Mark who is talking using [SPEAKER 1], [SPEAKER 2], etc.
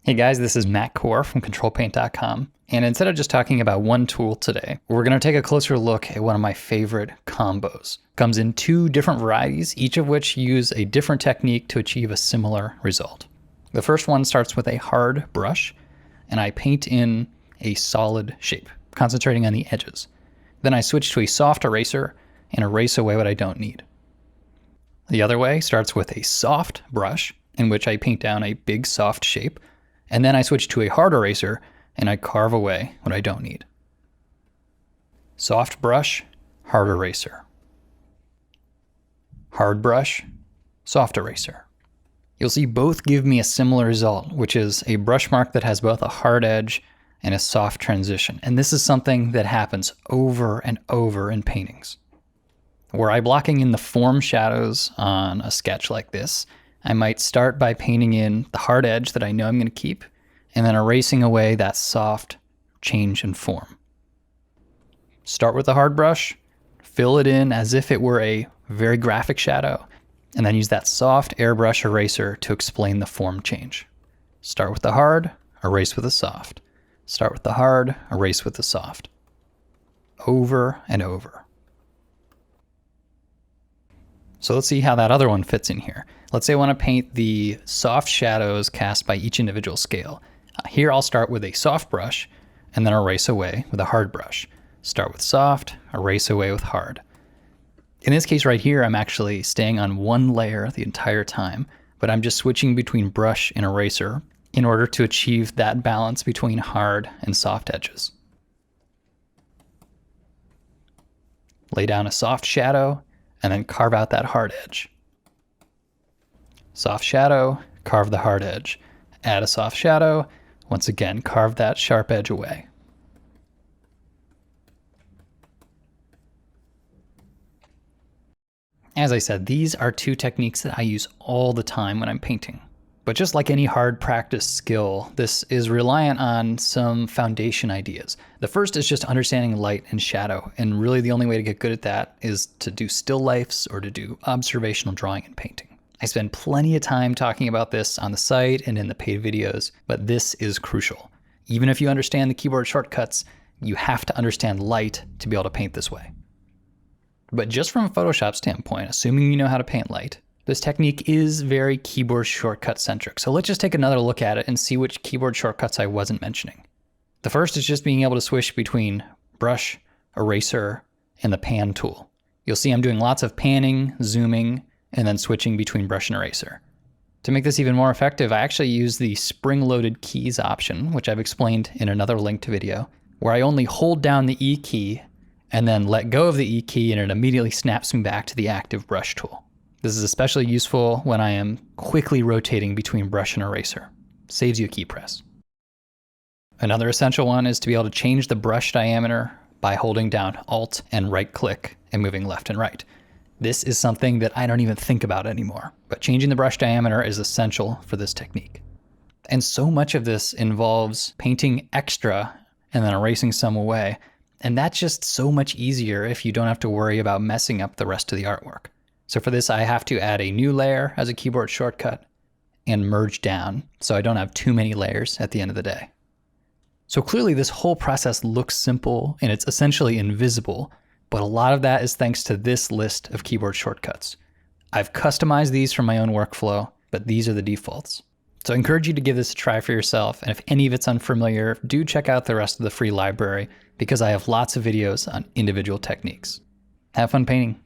[SPEAKER 1] Hey guys, this is Matt Core from Ctrl+Paint.com, and instead of just talking about one tool today, we're going to take a closer look at one of my favorite combos. It comes in two different varieties, each of which use a different technique to achieve a similar result. The first one starts with a hard brush, and I paint in a solid shape, concentrating on the edges. Then I switch to a soft eraser and erase away what I don't need. The other way starts with a soft brush, in which I paint down a big soft shape, and then I switch to a hard eraser and I carve away what I don't need. Soft brush, hard eraser. Hard brush, soft eraser. You'll see both give me a similar result, which is a brush mark that has both a hard edge and a soft transition. And this is something that happens over and over in paintings. Were I blocking in the form shadows on a sketch like this, I might start by painting in the hard edge that I know I'm going to keep, and then erasing away that soft change in form. Start with the hard brush, fill it in as if it were a very graphic shadow, and then use that soft airbrush eraser to explain the form change. Start with the hard, erase with the soft. Start with the hard, erase with the soft. Over and over. So let's see how that other one fits in here. Let's say I want to paint the soft shadows cast by each individual scale. Here I'll start with a soft brush and then erase away with a hard brush. Start with soft, erase away with hard. In this case right here, I'm actually staying on one layer the entire time, but I'm just switching between brush and eraser in order to achieve that balance between hard and soft edges. Lay down a soft shadow and then carve out that hard edge. Soft shadow, carve the hard edge. Add a soft shadow, once again, carve that sharp edge away. As I said, these are two techniques that I use all the time when I'm painting. But just like any hard practice skill, this is reliant on some foundation ideas. The first is just understanding light and shadow, and really the only way to get good at that is to do still lifes or to do observational drawing and painting. I spend plenty of time talking about this on the site and in the paid videos, but this is crucial. Even if you understand the keyboard shortcuts, you have to understand light to be able to paint this way. But just from a Photoshop standpoint, assuming you know how to paint light, this technique is very keyboard shortcut centric. So let's just take another look at it and see which keyboard shortcuts I wasn't mentioning. The first is just being able to switch between brush, eraser, and the pan tool. You'll see I'm doing lots of panning, zooming, and then switching between brush and eraser. To make this even more effective, I actually use the spring-loaded keys option, which I've explained in another linked video, where I only hold down the E key and then let go of the E key and it immediately snaps me back to the active brush tool. This is especially useful when I am quickly rotating between brush and eraser. Saves you a key press. Another essential one is to be able to change the brush diameter by holding down Alt and right click and moving left and right. This is something that I don't even think about anymore, but changing the brush diameter is essential for this technique. And so much of this involves painting extra and then erasing some away. And that's just so much easier if you don't have to worry about messing up the rest of the artwork. So for this, I have to add a new layer as a keyboard shortcut and merge down so I don't have too many layers at the end of the day. So clearly this whole process looks simple and it's essentially invisible, but a lot of that is thanks to this list of keyboard shortcuts. I've customized these for my own workflow, but these are the defaults. So I encourage you to give this a try for yourself, and if any of it's unfamiliar, do check out the rest of the free library because I have lots of videos on individual techniques. Have fun painting.